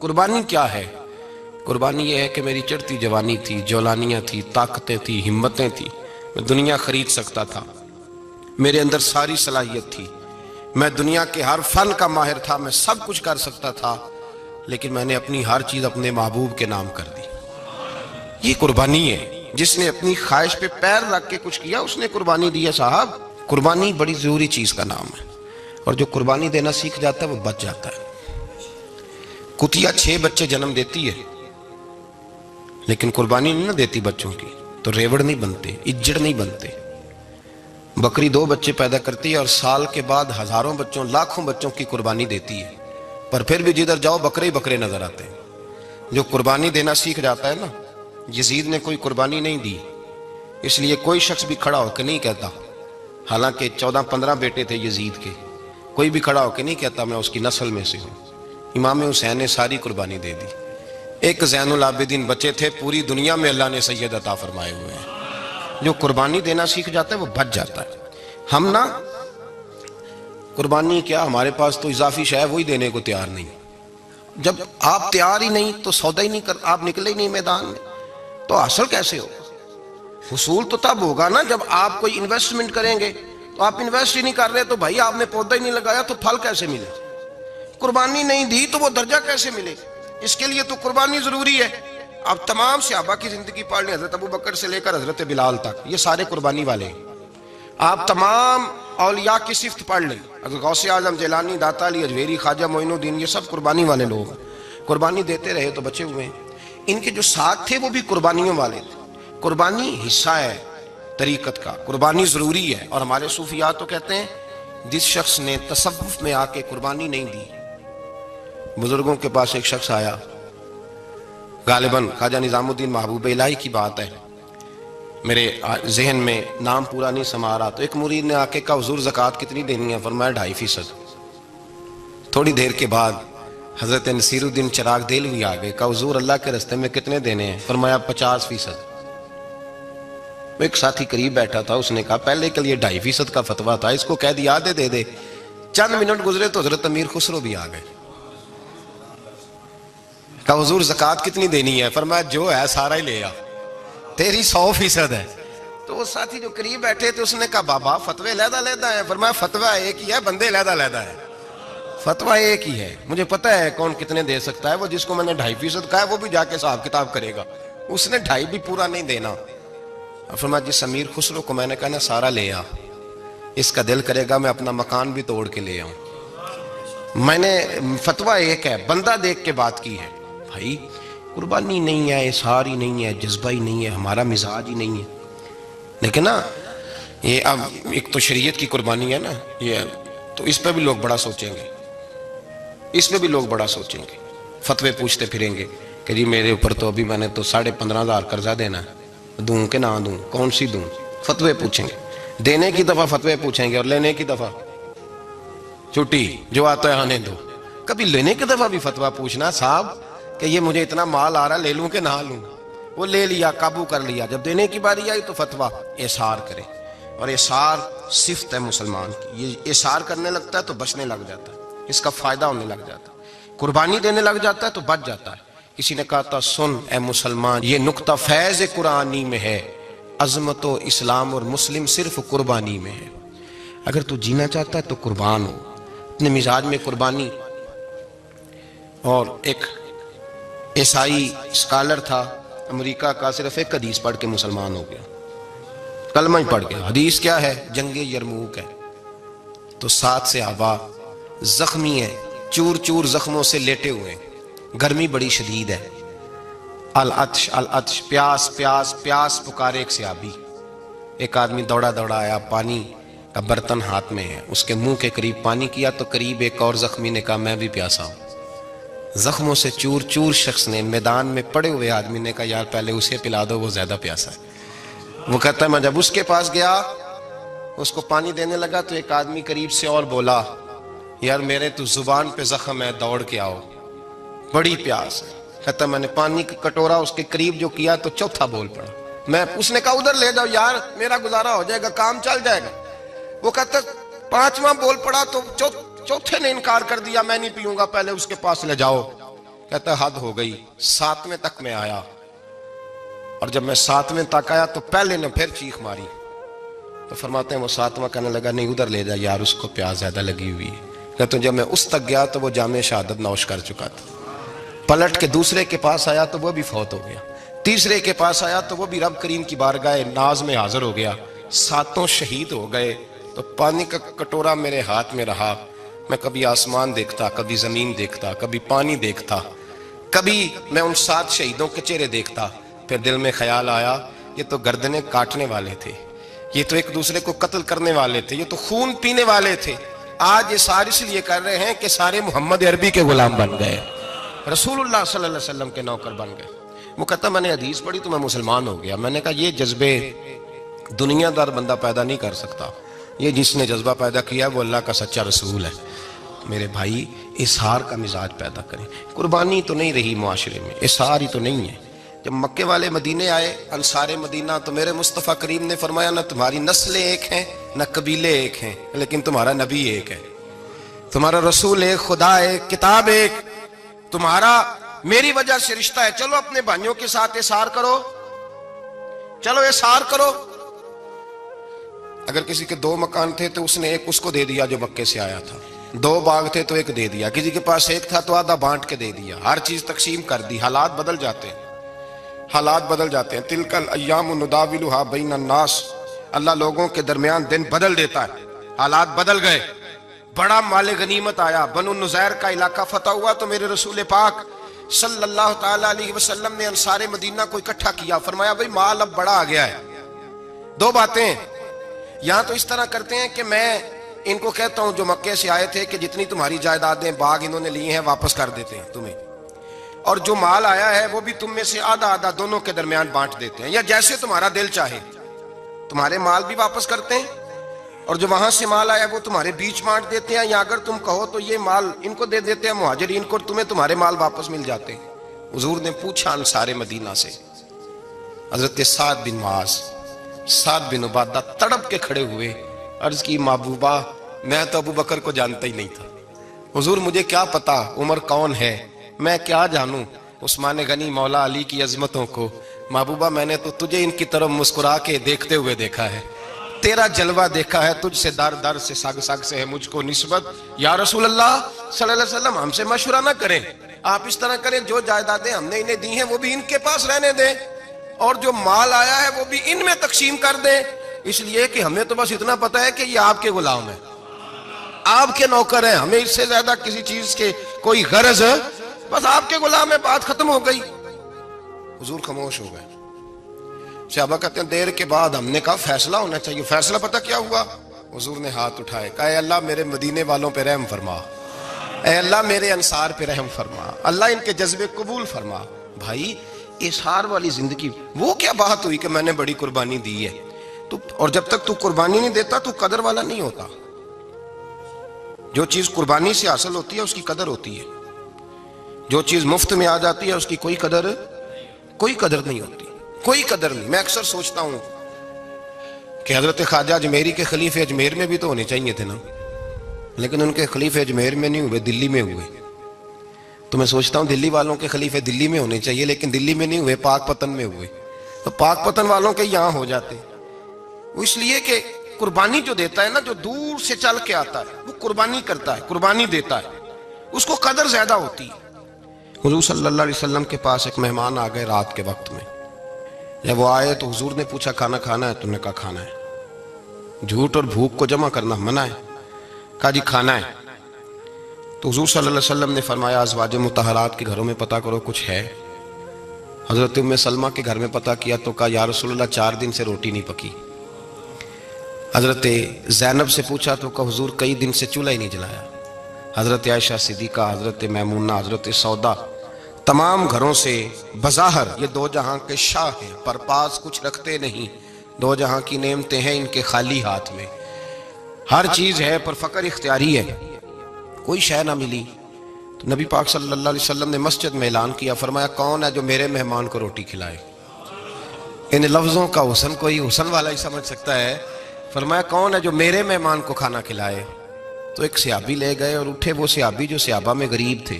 قربانی کیا ہے؟ قربانی یہ ہے کہ میری چڑھتی جوانی تھی، جولانیاں تھی، طاقتیں تھی، ہمتیں تھی، میں دنیا خرید سکتا تھا، میرے اندر ساری صلاحیت تھی، میں دنیا کے ہر فن کا ماہر تھا، میں سب کچھ کر سکتا تھا، لیکن میں نے اپنی ہر چیز اپنے محبوب کے نام کر دی۔ یہ قربانی ہے۔ جس نے اپنی خواہش پہ پیر رکھ کے کچھ کیا اس نے قربانی دی ہے صاحب۔ قربانی بڑی ضروری چیز کا نام ہے، اور جو قربانی دینا سیکھ جاتا ہے وہ بچ جاتا ہے۔ کتیا 6 بچے جنم دیتی ہے لیکن قربانی نہیں نہ دیتی بچوں کی، تو ریوڑ نہیں بنتے، اجڑ نہیں بنتے۔ بکری 2 بچے پیدا کرتی ہے اور سال کے بعد ہزاروں بچوں، لاکھوں بچوں کی قربانی دیتی ہے، پر پھر بھی جدھر جاؤ بکرے ہی بکرے نظر آتے ہیں۔ جو قربانی دینا سیکھ جاتا ہے نا، یزید نے کوئی قربانی نہیں دی، اس لیے کوئی شخص بھی کھڑا ہو کے نہیں کہتا، حالانکہ 14-15 بیٹے تھے یزید کے، کوئی بھی کھڑا ہو کے نہیں کہتا میں اس کی نسل میں سے ہوں۔ امام حسین نے ساری قربانی دے دی۔ ایک زین العابدین بچے تھے، پوری دنیا میں اللہ نے سید عطا فرمائے ہوئے ہیں۔ جو قربانی دینا سیکھ جاتا ہے وہ بچ جاتا ہے۔ ہم نا قربانی کیا، ہمارے پاس تو اضافی شے ہے وہی دینے کو تیار نہیں۔ جب آپ تیار ہی نہیں تو سودا ہی نہیں کر، آپ نکلے ہی نہیں میدان میں، تو حاصل کیسے ہو؟ حصول تو تب ہوگا نا جب آپ کوئی انویسٹمنٹ کریں گے، تو آپ انویسٹ ہی نہیں کر رہے تو بھائی آپ نے پودا ہی نہیں لگایا تو پھل کیسے ملے؟ قربانی نہیں دی تو وہ درجہ کیسے ملے؟ اس کے لیے تو قربانی ضروری ہے۔ اب تمام صحابہ کی زندگی پڑھ لیں، حضرت ابو بکر سے لے کر حضرت بلال تک، یہ سارے قربانی والے ہیں۔ آپ تمام اولیاء کی صفت پڑھ لیں، اگر غوث اعظم، جیلانی، داتا علی اجویری، خواجہ معین الدین، یہ سب قربانی والے لوگ ہیں۔ قربانی دیتے رہے تو بچے ہوئے ہیں۔ ان کے جو ساتھ تھے وہ بھی قربانیوں والے تھے۔ قربانی حصہ ہے طریقت کا، قربانی ضروری ہے، اور ہمارے صوفیاء تو کہتے ہیں جس شخص نے تصوف میں آ کے قربانی نہیں دی۔ بزرگوں کے پاس ایک شخص آیا، غالباً خواجہ نظام الدین محبوب الہی کی بات ہے، میرے ذہن میں نام پورا نہیں سما رہا، تو ایک مرید نے آ کے کہا حضور زکوٰۃ کتنی دینی ہے؟ فرمایا 2.5%۔ تھوڑی دیر کے بعد حضرت نصیر الدین چراغ دہلوی آ گئے، کہا حضور اللہ کے راستے میں کتنے دینے ہیں؟ فرمایا 50%۔ ایک ساتھی قریب بیٹھا تھا، اس نے کہا پہلے کے لیے 2.5% کا فتویٰ تھا، اس کو کہہ دیا دے دے۔ چند منٹ گزرے تو حضرت امیر خسرو بھی آ گئے، کہا حضور زکوٰۃ کتنی دینی ہے؟ فرمایا جو ہے سارا ہی لے آ، تیری 100% ہے۔ تو وہ ساتھی جو قریب بیٹھے تھے اس نے کہا بابا فتوے علیحدہ علیحدہ ہے۔ فرمایا فتویٰ ایک ہی ہے، بندے علیحدہ علیحدہ ہے۔ فتویٰ ایک ہی ہے، مجھے پتہ ہے کون کتنے دے سکتا ہے، وہ جس کو میں نے 2.5% کہا ہے وہ بھی جا کے حساب کتاب کرے گا، اس نے 2.5 بھی پورا نہیں دینا۔ فرمایا جس امیر خسرو کو میں نے کہا نا سارا لے آ، اس کا دل کرے گا میں اپنا مکان بھی توڑ کے لے آؤں۔ میں نے فتویٰ ایک ہے، بندہ دیکھ کے بات کی ہے۔ بھائی قربانی نہیں ہے، اظہار ہی نہیں ہے، جذبہ ہی نہیں ہے، ہمارا مزاج ہی نہیں ہے۔ لیکن نا یہ اب ایک تو شریعت کی قربانی ہے نا یہ، تو اس پہ بھی لوگ بڑا سوچیں گے، اس پہ بھی لوگ بڑا سوچیں گے، فتوے پوچھتے پھریں گے کہ جی میرے اوپر تو ابھی میں نے تو 15,500 قرضہ دینا ہے، دوں کہ نہ دوں، کون سی دوں؟ فتوے پوچھیں گے، دینے کی دفعہ فتوے پوچھیں گے اور لینے کی دفعہ چھٹی، جو آتا ہے آنے دو۔ کبھی لینے کی دفعہ بھی فتویٰ پوچھنا صاحب کہ یہ مجھے اتنا مال آ رہا لے لوں کہ نہ لوں؟ وہ لے لیا، قابو کر لیا، جب دینے کی باری آئی تو فتویٰ احصار کرے، اور احصار صفت ہے مسلمان کی، یہ احصار کرنے لگتا ہے تو بچنے لگ جاتا ہے، اس کا فائدہ ہونے لگ جاتا ہے، قربانی دینے لگ جاتا ہے تو بچ جاتا ہے۔ کسی نے کہا تھا سن اے مسلمان، یہ نقطہ فیض قرآنی میں ہے، عظمت و اسلام اور مسلم صرف قربانی میں ہے۔ اگر تو جینا چاہتا ہے تو قربان ہو، اپنے مزاج میں قربانی۔ اور ایک عیسائی اسکالر تھا امریکہ کا، صرف ایک حدیث پڑھ کے مسلمان ہو گیا، کلمہ ہی پڑھ گیا۔ حدیث کیا ہے؟ جنگ یرموک ہے۔ تو 7 صحابہ زخمی ہیں، چور چور زخموں سے لیٹے ہوئے ہیں، گرمی بڑی شدید ہے، العطش العطش، پیاس پیاس پیاس پکارے ایک صحابی۔ ایک آدمی دوڑا دوڑا آیا، پانی کا برتن ہاتھ میں ہے، اس کے منہ کے قریب پانی کیا تو قریب ایک اور زخمی نے کہا میں بھی پیاسا ہوں۔ زخموں سے چور چور شخص نے، میدان میں پڑے ہوئے آدمی نے کہا یار پہلے اسے پلا دو، وہ زیادہ پیاسا ہے۔ وہ کہتا ہے میں جب اس کے پاس گیا، اس کو پانی دینے لگا تو ایک آدمی قریب سے اور بولا یار میرے تو زبان پہ زخم ہے، دوڑ کے آؤ، بڑی پیاس ہے۔ کہتا میں نے پانی کا کٹورا اس کے قریب جو کیا تو چوتھا بول پڑا، اس نے کہا ادھر لے جاؤ یار میرا گزارا ہو جائے گا، کام چل جائے گا۔ وہ کہتا 5واں بول پڑا تو چوتھے نے انکار کر دیا، میں نہیں پیوں گا، پہلے اس کے پاس لے جاؤ۔ کہتا ہے حد ہو گئی. 7ویں تک میں آیا اور جب میں 7ویں تک آیا تو پہلے نے پھر چیخ ماری. تو فرماتے ہیں وہ 7واں کہنے لگا نہیں ادھر لے جا یار اس کو پیاس زیادہ لگی ہوئی ہے. کہتے ہیں جب میں اس تک گیا تو وہ جام شہادت نوش کر چکا تھا. پلٹ کے دوسرے کے پاس آیا تو وہ بھی فوت ہو گیا. تیسرے کے پاس آیا تو وہ بھی رب کریم کی بارگاہ ناز میں حاضر ہو گیا. 7 شہید ہو گئے. تو پانی کا کٹورا میرے ہاتھ میں رہا. میں کبھی آسمان دیکھتا, کبھی زمین دیکھتا, کبھی پانی دیکھتا, کبھی میں ان 7 شہیدوں کے چہرے دیکھتا. پھر دل میں خیال آیا یہ تو گردنیں کاٹنے والے تھے, یہ تو ایک دوسرے کو قتل کرنے والے تھے, یہ تو خون پینے والے تھے. آج یہ سارے اس لیے کر رہے ہیں کہ سارے محمد عربی کے غلام بن گئے, رسول اللہ صلی اللہ علیہ وسلم کے نوکر بن گئے. وہ کہتا میں نے حدیث پڑھی تو میں مسلمان ہو گیا. میں نے کہا یہ جذبے دنیا دار بندہ پیدا نہیں کر سکتا, یہ جس نے جذبہ پیدا کیا وہ اللہ کا سچا رسول ہے. میرے بھائی اظہار کا مزاج پیدا کریں. قربانی تو نہیں رہی معاشرے میں, اظہار ہی تو نہیں ہے. جب مکے والے مدینے آئے انصار مدینہ تو میرے مصطفیٰ کریم نے فرمایا نہ تمہاری نسلیں ایک ہیں نہ قبیلے ایک ہیں, لیکن تمہارا نبی ایک ہے, تمہارا رسول ایک, خدا ایک, کتاب ایک, تمہارا میری وجہ سے رشتہ ہے. چلو اپنے بھائیوں کے ساتھ اظہار کرو, چلو اظہار کرو. اگر کسی کے 2 مکان تھے تو اس نے ایک اس کو دے دیا جو مکے سے آیا تھا, 2 باغ تھے تو ایک دے دیا, کسی کے پاس ایک تھا تو آدھا بانٹ کے دے دیا, ہر چیز تقسیم کر دی. حالات بدل جاتے ہیں, حالات بدل جاتے ہیں. تلک الایام نداولها بین الناس, اللہ لوگوں کے درمیان دن بدل دیتا ہے. حالات بدل گئے, بڑا مال غنیمت آیا, بنو نذیر کا علاقہ فتح ہوا تو میرے رسول پاک صلی اللہ تعالی علیہ وسلم نے انصار مدینہ کو اکٹھا کیا. فرمایا بھئی مال اب بڑا آ گیا ہے. 2 باتیں, یہاں تو اس طرح کرتے ہیں کہ میں ان کو کہتا ہوں جو مکے سے آئے تھے کہ جتنی تمہاری جائیدادیں باغ انہوں نے لیے ہیں واپس کر دیتے ہیں تمہیں, اور جو مال آیا ہے وہ بھی تم میں سے آدھا آدھا دونوں کے درمیان بانٹ دیتے ہیں, یا جیسے تمہارا دل چاہے. تمہارے مال بھی واپس کرتے ہیں اور جو وہاں سے مال آیا وہ تمہارے بیچ بانٹ دیتے ہیں, یا اگر تم کہو تو یہ مال ان کو دے دیتے ہیں مہاجرین کو, تمہیں تمہارے مال واپس مل جاتے ہیں. حضور نے پوچھا انصار مدینہ سے, حضرت سعد بن معاذ, سعد بن عبادہ تڑپ کے کھڑے ہوئے, عرض کی محبوبہ میں تو ابو بکر کو جانتا ہی نہیں تھا. حضور مجھے کیا پتا عمر کون ہے, میں کیا جانوں عثمان غنی مولا علی کی عظمتوں کو. محبوبہ میں نے تو تجھے ان کی طرف مسکرا کے دیکھتے ہوئے دیکھا ہے, تیرا جلوہ دیکھا ہے, تجھ سے در در سے سگ سگ سے ہے مجھ کو نسبت. یا رسول اللہ صلی اللہ علیہ وسلم ہم سے مشورہ نہ کریں, آپ اس طرح کریں جو جائیدادیں ہم نے انہیں دی ہیں وہ بھی ان کے پاس رہنے دیں, اور جو مال آیا ہے وہ بھی ان میں تقسیم کر دیں. اس لیے کہ ہمیں تو بس اتنا پتا ہے کہ یہ آپ کے غلام ہیں, آپ کے نوکر ہیں, ہمیں اس سے زیادہ کسی چیز کے کوئی غرض, بس آپ کے غلام ہے, بات ختم ہو گئی. حضور خاموش ہو گئے. صحابہ کہتے ہیں دیر کے بعد ہم نے کہا فیصلہ ہونا چاہیے. فیصلہ پتہ کیا ہوا؟ حضور نے ہاتھ اٹھائے, کہا اے اللہ میرے مدینے والوں پہ رحم فرما, اے اللہ میرے انصار پہ رحم فرما, اللہ ان کے جذبے قبول فرما. بھائی اظہار والی زندگی, وہ کیا بات ہوئی کہ میں نے بڑی قربانی دی ہے تو, اور جب تک تو قربانی نہیں دیتا تو قدر والا نہیں ہوتا. جو چیز قربانی سے حاصل ہوتی ہے اس کی قدر ہوتی ہے, جو چیز مفت میں آ جاتی ہے اس کی کوئی قدر نہیں ہوتی, کوئی قدر نہیں. میں اکثر سوچتا ہوں کہ حضرت خواجہ اجمیری کے خلیفے اجمیر میں بھی تو ہونے چاہیے تھے نا, لیکن ان کے خلیفے اجمیر میں نہیں ہوئے, دلی میں ہوئے. تو میں سوچتا ہوں دلی والوں کے خلیفے دلی میں ہونے چاہیے, لیکن دلی میں نہیں ہوئے, پاک پتن میں ہوئے. تو پاک پتن والوں کے یہاں ہو جاتے. وہ اس لیے کہ قربانی جو دیتا ہے نا, جو دور سے چل کے آتا ہے وہ قربانی کرتا ہے, قربانی دیتا ہے, اس کو قدر زیادہ ہوتی ہے. حضور صلی اللہ علیہ وسلم کے پاس ایک مہمان آ گئے رات کے وقت میں. جب وہ آئے تو حضور نے پوچھا کھانا کھانا ہے؟ تم نے کہا کھانا ہے. جھوٹ اور بھوک کو جمع کرنا منع ہے. کہا جی کھانا ہے. تو حضور صلی اللہ علیہ وسلم نے فرمایا ازواج مطہرات کے گھروں میں پتہ کرو کچھ ہے. حضرت ام سلمہ کے گھر میں پتہ کیا تو کہا یا رسول اللہ 4 دن سے روٹی نہیں پکی. حضرت زینب سے پوچھا تو کہا حضور کئی دن سے چولہا ہی نہیں جلایا. حضرت عائشہ صدیقہ, حضرت میمونہ, حضرت سودا, تمام گھروں سے بظاہر یہ 2 جہاں کے شاہ ہیں, پر پاس کچھ رکھتے نہیں, 2 جہاں کی نعمتیں ہیں ان کے خالی ہاتھ میں, ہر چیز ہے پر فقر اختیاری ہے, کوئی شے نہ ملی. تو نبی پاک صلی اللہ علیہ وسلم نے مسجد میں اعلان کیا, فرمایا کون ہے جو میرے مہمان کو روٹی کھلائے؟ ان لفظوں کا حسن کوئی حسن والا ہی سمجھ سکتا ہے. فرمایا کون ہے جو میرے مہمان کو کھانا کھلائے؟ تو ایک صحابی لے گئے اور اٹھے, وہ صحابی جو صحابہ میں غریب تھے,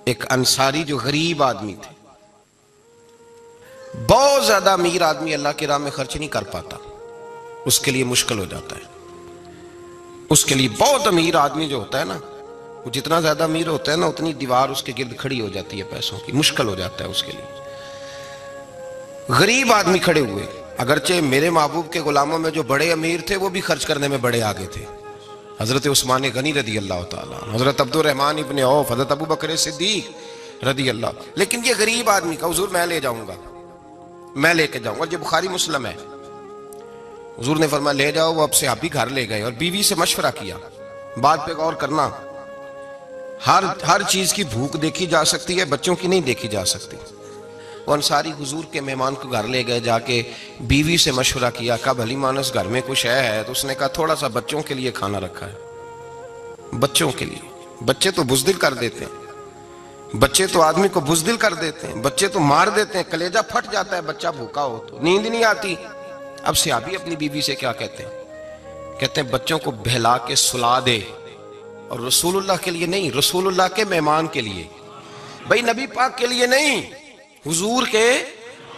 ایک انصاری جو غریب آدمی تھے، بہت زیادہ امیر آدمی اللہ کی راہ میں خرچ نہیں کر پاتا، اس کے لیے مشکل ہو جاتا ہے. اس کے لیے بہت امیر آدمی جو ہوتا ہے نا، وہ جتنا زیادہ امیر ہوتا ہے نا اتنی دیوار اس کے گرد کھڑی ہو جاتی ہے پیسوں کی، مشکل ہو جاتا ہے اس کے لیے. غریب آدمی کھڑے ہوئے، اگرچہ میرے محبوب کے غلاموں میں جو بڑے امیر تھے وہ بھی خرچ کرنے میں بڑے آگے تھے. حضرت عثمان غنی رضی اللہ تعالیٰ، حضرت عبد الرحمن ابن عوف، حضرت ابو بکر صدیق رضی اللہ. لیکن یہ غریب آدمی کا حضور میں لے جاؤں گا، میں لے کے جاؤں گا. یہ بخاری مسلم ہے. حضور نے فرمایا لے جاؤ. وہ اب صحابی گھر لے گئے اور بیوی سے مشورہ کیا. بات پہ غور کرنا، ہر چیز کی بھوک دیکھی جا سکتی ہے، بچوں کی نہیں دیکھی جا سکتی. وہ انصاری حضور کے مہمان کو گھر لے گئے، جا کے بیوی سے مشورہ کیا. کہا بھلی مانس گھر میں کچھ ہے؟ تو اس نے کہا تھوڑا سا بچوں کے لیے کھانا رکھا ہے. بچوں کے لیے. بچے تو بزدل کر دیتے ہیں، بچے تو آدمی کو بزدل کر دیتے ہیں، بچے تو مار دیتے ہیں، کلیجہ پھٹ جاتا ہے بچہ بھوکا ہو تو، نیند نہیں آتی. اب صحابی اپنی بیوی سے کیا کہتے ہیں؟ کہتے ہیں بچوں کو بہلا کے سلا دے، اور رسول اللہ کے لیے نہیں، رسول اللہ کے مہمان کے لیے، بھئی نبی پاک کے لیے نہیں، حضور کے.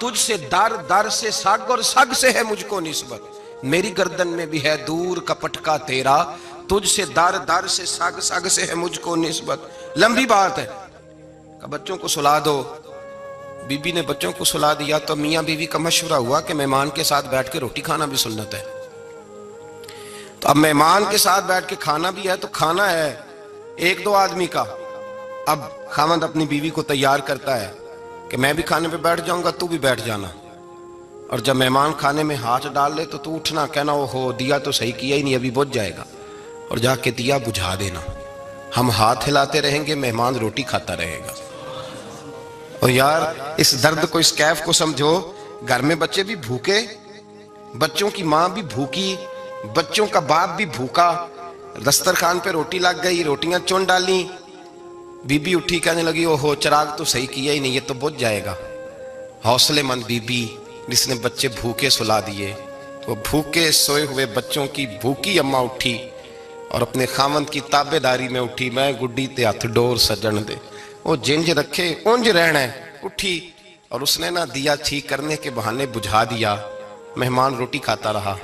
تجھ سے در در سے سگ اور سگ سے ہے مجھ کو نسبت، میری گردن میں بھی ہے دور کا پٹکا تیرا، تجھ سے در در سے سگ سگ سے ہے مجھ کو نسبت. لمبی بات ہے. کہ بچوں کو سلا دو. بی بی نے بچوں کو سلا دیا تو میاں بیوی کا مشورہ ہوا کہ مہمان کے ساتھ بیٹھ کے روٹی کھانا بھی سنت ہے. تو اب مہمان کے ساتھ بیٹھ کے کھانا بھی ہے، تو کھانا ہے ایک دو آدمی کا. اب خاوند اپنی بیوی کو تیار کرتا ہے کہ میں بھی کھانے پہ بیٹھ جاؤں گا، تو بھی بیٹھ جانا. اور جب مہمان کھانے میں ہاتھ ڈال لے تو اٹھنا، کہنا او ہو دیا تو صحیح کیا ہی نہیں، ابھی بجھ جائے گا، اور جا کے دیا بجھا دینا. ہم ہاتھ ہلاتے رہیں گے، مہمان روٹی کھاتا رہے گا. اور یار اس درد کو، اس کیف کو سمجھو. گھر میں بچے بھی بھوکے، بچوں کی ماں بھی بھوکی، بچوں کا باپ بھی بھوکا. دسترخوان پہ روٹی لگ گئی، روٹیاں چون ڈالیں، بی بی اٹھی کہنے لگی او ہو چراغ تو صحیح کیا ہی نہیں، یہ تو بجھ جائے گا. حوصلے مند بی بی جس نے بچے بھوکے سلا دیے. وہ بھوکے سوئے ہوئے بچوں کی بھوکی اماں اٹھی اور اپنے خاوند کی تابع داری میں اٹھی. میں گڈی تے ہاتھ ڈور سجن دے، وہ جنج رکھے اونج رہنا ہے. اٹھی اور اس نے دیا ٹھیک کرنے کے بہانے بجھا دیا. مہمان روٹی کھاتا رہا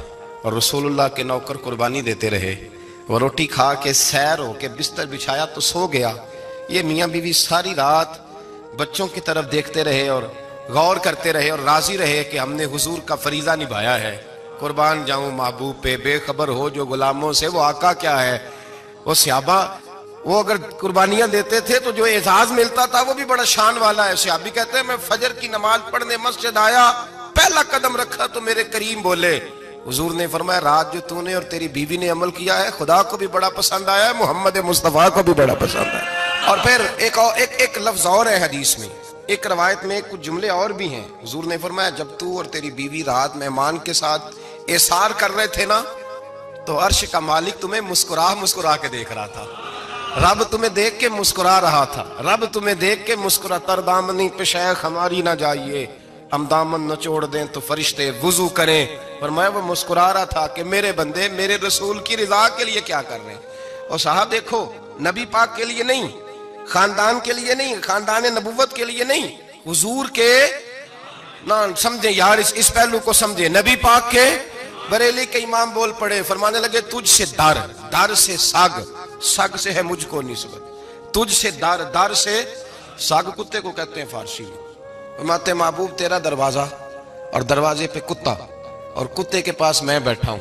اور رسول اللہ کے نوکر قربانی دیتے رہے. وہ روٹی کھا کے سیر ہو کے بستر بچھایا تو سو گیا. یہ میاں بیوی ساری رات بچوں کی طرف دیکھتے رہے اور غور کرتے رہے اور راضی رہے کہ ہم نے حضور کا فریضہ نبھایا ہے. قربان جاؤں محبوب پہ، بے خبر ہو جو غلاموں سے، وہ آقا کیا ہے. وہ صحابہ وہ اگر قربانیاں دیتے تھے تو جو اعزاز ملتا تھا وہ بھی بڑا شان والا ہے. صحابی کہتے ہیں میں فجر کی نماز پڑھنے مسجد آیا، پہلا قدم رکھا تو میرے کریم بولے. حضور نے فرمایا رات جو تو نے اور تیری بیوی نے عمل کیا ہے خدا کو بھی بڑا پسند آیا ہے، محمد مصطفیٰ کو بھی بڑا پسند ہے. اور پھر ایک لفظ اور ہے حدیث میں، ایک روایت میں کچھ جملے اور بھی ہیں. حضور نے فرمایا جب تو اور تیری بیوی رات مہمان کے ساتھ ایثار کر رہے تھے نا، تو عرش کا مالک تمہیں مسکرا کے دیکھ رہا تھا. رب تمہیں دیکھ کے مسکرا رہا تھا. رب تمہیں دیکھ کے مسکرا. تر دامنی پہ شیخ ہماری نہ جائیے، ہم دامن نہ چھوڑ دیں تو فرشتے وضو کریں. فرمایا وہ مسکرا رہا تھا کہ میرے بندے میرے رسول کی رضا کے لیے کیا کر رہے ہیں. اور صاحب دیکھو، نبی پاک کے لیے نہیں، خاندان کے لیے نہیں، خاندان نبوت کے لیے نہیں، حضور کے نہ سمجھیں یار، اس پہلو کو سمجھیں. نبی پاک کے بریلی کے امام بول پڑے، فرمانے لگے تجھ سے در، در سے سگ، سگ سے ہے مجھ کو نسبت. تجھ سے در، در سے سگ کتے کو کہتے ہیں فارسی میں. فرماتے محبوب تیرا دروازہ اور دروازے پہ کتا، اور کتے کے پاس میں بیٹھا ہوں.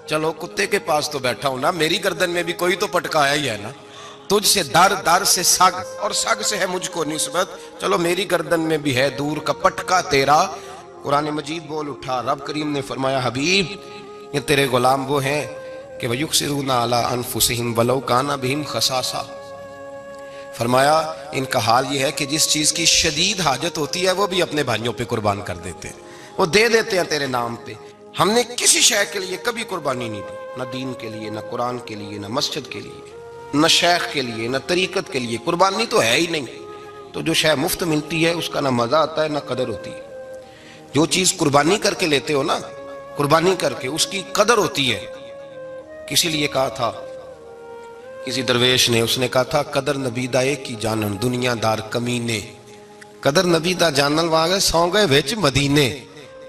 چلو کتے کے پاس تو بیٹھا ہوں نا، میری گردن میں بھی کوئی تو پٹکایا ہی ہے نا. تجھ سے در، در سے سگ، اور سگ سے ہے مجھ کو نسبت. چلو میری گردن میں بھی ہے دور کا پٹکا تیرا. قرآن مجید بول اٹھا. رب کریم نے فرمایا حبیب یہ تیرے غلام وہ ہیں کہ وَيُقْصِرُونَ عَلَىٰ أَنفُسِهِمْ وَلَوْ كَانَ بِهِمْ خَصَاصَةٌ. فرمایا ان کا حال یہ ہے کہ جس چیز کی شدید حاجت ہوتی ہے وہ بھی اپنے بھائیوں پہ قربان کر دیتے ہیں، وہ دے دیتے ہیں تیرے نام پہ. ہم نے کسی شے کے لیے کبھی قربانی نہیں دی، نہ دین کے لیے، نہ قرآن کے لیے، نہ مسجد کے لیے، نہ شیخ کے لیے، نہ طریقت کے لیے. قربانی تو ہے ہی نہیں. تو جو شے مفت ملتی ہے اس کا نہ مزہ آتا ہے نہ قدر ہوتی ہے. جو چیز قربانی کر کے لیتے ہو نا، قربانی کر کے اس کی قدر ہوتی ہے. کسی لیے کہا تھا کسی درویش نے، اس نے کہا تھا قدر نبی دا ایک کی جانن دنیا دار کمینے، قدر نبی دا جانن واگے سو گئے ویچ مدینے۔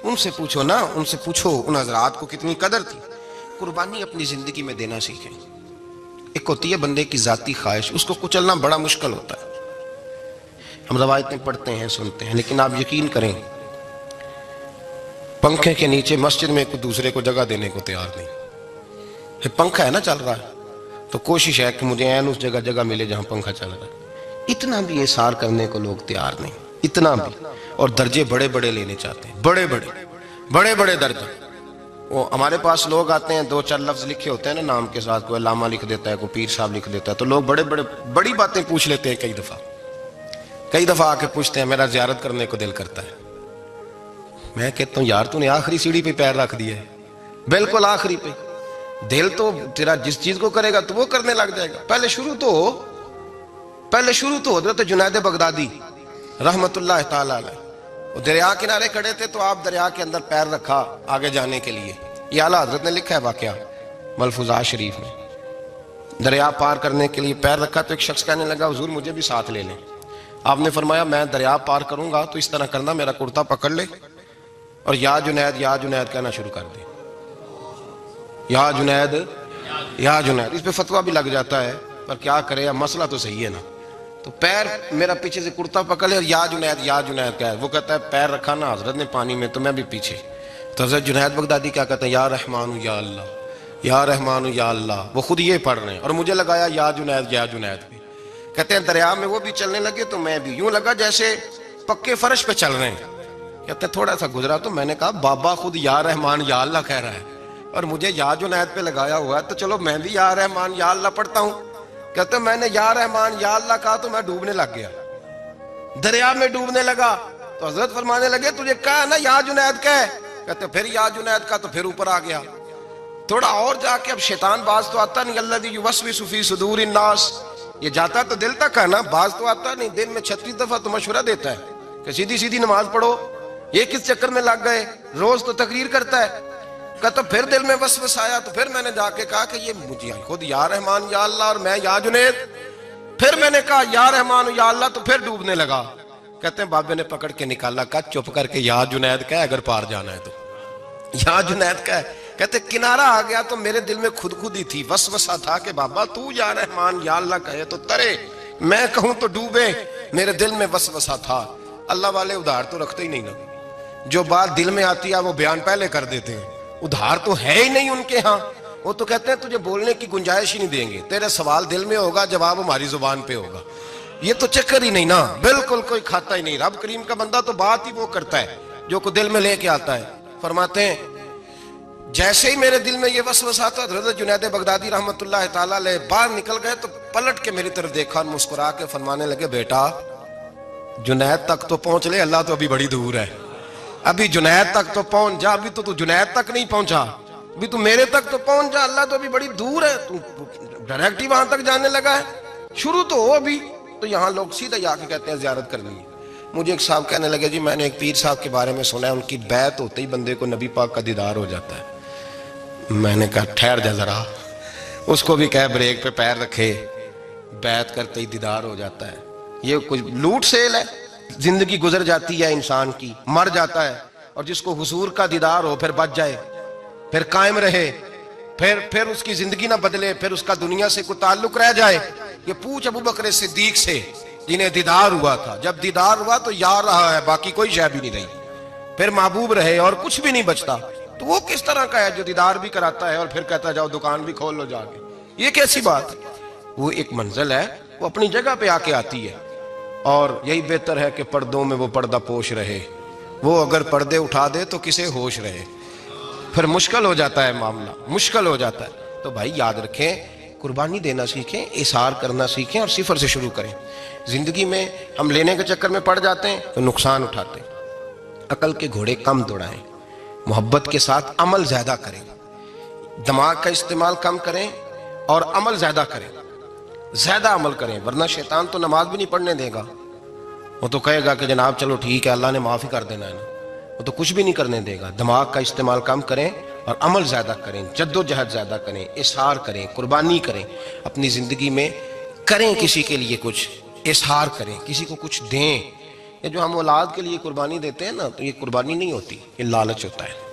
ان سے پوچھو نا، ان سے پوچھو ان حضرات کو کتنی قدر تھی۔ قربانی اپنی زندگی میں دینا سیکھیں۔ ایک ہوتی ہے بندے کی ذاتی خواہش، اس کو کچلنا بڑا مشکل ہوتا ہے۔ ہم روایتیں پڑھتے ہیں، سنتے ہیں، لیکن آپ یقین کریں پنکھے کے نیچے مسجد میں کوئی دوسرے کو جگہ دینے کو تیار نہیں۔ یہ پنکھا ہے نا چل رہا ہے تو کوشش ہے کہ مجھے این اس جگہ ملے جہاں پنکھا چل رہا ہے۔ اتنا بھی احسار کرنے کو لوگ تیار نہیں، اتنا بھی، اور درجے بڑے بڑے لینے چاہتے ہیں، بڑے بڑے درجے۔ وہ ہمارے پاس لوگ آتے ہیں، 2-4 لفظ لکھے ہوتے ہیں نا نام کے ساتھ، کوئی علامہ لکھ دیتا ہے، کوئی پیر صاحب لکھ دیتا ہے، تو لوگ بڑی باتیں پوچھ لیتے ہیں۔ کئی دفعہ آ کے پوچھتے ہیں میرا زیارت کرنے کو دل کرتا ہے۔ میں کہتا ہوں یار تو نے آخری سیڑھی پہ پیر رکھ دیا ہے، بالکل آخری پہ۔ دل تو تیرا جس چیز کو کرے گا تو وہ کرنے لگ جائے گا۔ پہلے شروع تو حضرت جنید بغدادی رحمت اللہ تعالی علیہ، وہ دریا کنارے کھڑے تھے تو آپ دریا کے اندر پیر رکھا آگے جانے کے لیے۔ یہ اعلیٰ حضرت نے لکھا ہے واقعہ ملفوظات شریف میں۔ دریا پار کرنے کے لیے پیر رکھا تو ایک شخص کہنے لگا حضور مجھے بھی ساتھ لے لیں۔ آپ نے فرمایا میں دریا پار کروں گا تو اس طرح کرنا، میرا کرتا پکڑ لے اور یا جنید کہنا شروع کر دے۔ یا جنید، اس پہ فتویٰ بھی لگ جاتا ہے، پر کیا کرے، مسئلہ تو صحیح ہے نا۔ تو پیر میرا پیچھے سے کرتا پکڑ لے اور یا جنید کہا ہے۔ وہ کہتا ہے پیر رکھا نا حضرت نے پانی میں تو میں بھی پیچھے۔ تو حضرت جنید بغدادی کیا کہتے ہیں، یا رحمان یا اللہ، یا رحمان یا اللہ۔ وہ خود یہ پڑھ رہے ہیں اور مجھے لگایا یا جنید پہ۔ کہتے ہیں دریا میں وہ بھی چلنے لگے تو میں بھی، یوں لگا جیسے پکے فرش پہ چل رہے ہیں۔ کہتے ہیں تھوڑا سا گزرا تو میں نے کہا بابا خود یا رحمان یا اللہ کہہ رہا ہے اور مجھے یا جنید پہ لگایا ہوا ہے، تو چلو میں بھی یا رحمان یا اللہ پڑھتا ہوں۔ کہتے ہیں میں نے یا رحمان یا اللہ کہا تو میں ڈوبنے لگ گیا، دریا میں ڈوبنے لگا۔ تو حضرت فرمانے لگے تجھے کہا نا یا جنید کہے۔ کہتے پھر یا جنید کا تو پھر اوپر آ گیا۔ تھوڑا اور جا کے اب شیطان باز تو آتا نہیں، الذی یوسوس فی صدور الناس، یہ جاتا تو دل تک ہے نا، باز تو آتا نہیں۔ دن میں 36 دفعہ تو مشورہ دیتا ہے کہ سیدھی نماز پڑھو، یہ کس چکر میں لگ گئے، روز تو تقریر کرتا ہے۔ کہتا پھر دل میں وسوس آیا تو پھر میں نے جا کے کہا کہ یہ مجھے خود یا رحمان یا اللہ اور میں یا جنید۔ پھر میں نے کہا یا رحمان یا اللہ تو پھر ڈوبنے لگا۔ کہتے ہیں بابے نے پکڑ کے نکالا، کہا چپ کر کے یا جنید کہہ اگر پار جانا ہے تو، یا جنید کہہ۔ کہتے کنارہ آ گیا تو میرے دل میں خود ہی تھی، وسوسہ تھا کہ بابا تو یا رحمان یا اللہ کہے تو ترے، میں کہوں تو ڈوبے۔ میرے دل میں وسوسہ تھا۔ اللہ والے ادھار تو رکھتے ہی نہیں نا، جو بات دل میں آتی ہے وہ بیان پہلے کر دیتے ہیں، ادھار تو ہے ہی نہیں ان کے ہاں۔ وہ تو کہتے ہیں تجھے بولنے کی گنجائش ہی نہیں دیں گے، تیرے سوال دل میں ہوگا جواب ہماری زبان پہ ہوگا۔ یہ تو چکر ہی نہیں نا، بالکل کوئی کھاتا ہی نہیں۔ رب کریم کا بندہ تو بات ہی وہ کرتا ہے جو کو دل میں لے کے آتا ہے۔ فرماتے ہیں جیسے ہی میرے دل میں یہ وسوسہ تھا، حضرت جنید بغدادی رحمت اللہ تعالیٰ علیہ باہر نکل گئے تو پلٹ کے میری طرف دیکھا اور مسکرا کے فرمانے لگے بیٹا جنید تک تو پہنچ لے، اللہ تو ابھی بڑی دور ہے، ابھی جنید تک تو پہنچ جا، ابھی تو جنید تک نہیں پہنچا، ابھی تو میرے تک تو پہنچ جا، اللہ تو ابھی بڑی دور ہے، تو ڈائریکٹ ہی وہاں تک جانے لگا ہے، شروع تو ہو ابھی۔ تو یہاں لوگ سیدھا جا کے کہتے ہیں زیارت کرنی ہے۔ مجھے ایک صاحب کہنے لگے جی میں نے ایک پیر صاحب کے بارے میں سنا ہے ان کی بیعت ہوتے ہی بندے کو نبی پاک کا دیدار ہو جاتا ہے۔ میں نے کہا ٹھہر جا ذرا، اس کو بھی کہہ بریک پہ پیر رکھے، بیعت کرتے ہی دیدار ہو جاتا ہے۔ یہ کچھ لوٹ سیل ہے، زندگی گزر جاتی ہے انسان کی، مر جاتا ہے، اور جس کو حضور کا دیدار ہو پھر بچ جائے، پھر قائم رہے، پھر اس کی زندگی نہ بدلے، پھر اس کا دنیا سے کوئی تعلق رہ جائے۔ یہ پوچھ ابو بکر صدیق سے جنہیں دیدار ہوا تھا، جب دیدار ہوا تو یار رہا ہے، باقی کوئی شے بھی نہیں رہی، پھر محبوب رہے اور کچھ بھی نہیں بچتا۔ تو وہ کس طرح کا ہے جو دیدار بھی کراتا ہے اور پھر کہتا ہے جاؤ دکان بھی کھول لو جا کے؟ یہ کیسی بات ہے؟ وہ ایک منزل ہے، وہ اپنی جگہ پہ آ کے آتی ہے، اور یہی بہتر ہے کہ پردوں میں وہ پردہ پوش رہے، وہ اگر پردے اٹھا دے تو کسے ہوش رہے، پھر مشکل ہو جاتا ہے معاملہ، مشکل ہو جاتا ہے۔ تو بھائی یاد رکھیں، قربانی دینا سیکھیں، اثار کرنا سیکھیں اور صفر سے شروع کریں۔ زندگی میں ہم لینے کے چکر میں پڑ جاتے ہیں تو نقصان اٹھاتے ہیں۔ عقل کے گھوڑے کم دوڑائیں، محبت کے ساتھ عمل زیادہ کریں، دماغ کا استعمال کم کریں اور عمل زیادہ کریں، زیادہ عمل کریں، ورنہ شیطان تو نماز بھی نہیں پڑھنے دے گا۔ وہ تو کہے گا کہ جناب چلو ٹھیک ہے اللہ نے معافی کر دینا ہے نا، وہ تو کچھ بھی نہیں کرنے دے گا۔ دماغ کا استعمال کم کریں اور عمل زیادہ کریں، جد و جہد زیادہ کریں، اظہار کریں، قربانی کریں اپنی زندگی میں، کریں کسی کے لیے کچھ، اظہار کریں، کسی کو کچھ دیں۔ یہ جو ہم اولاد کے لیے قربانی دیتے ہیں نا، تو یہ قربانی نہیں ہوتی، یہ لالچ ہوتا ہے۔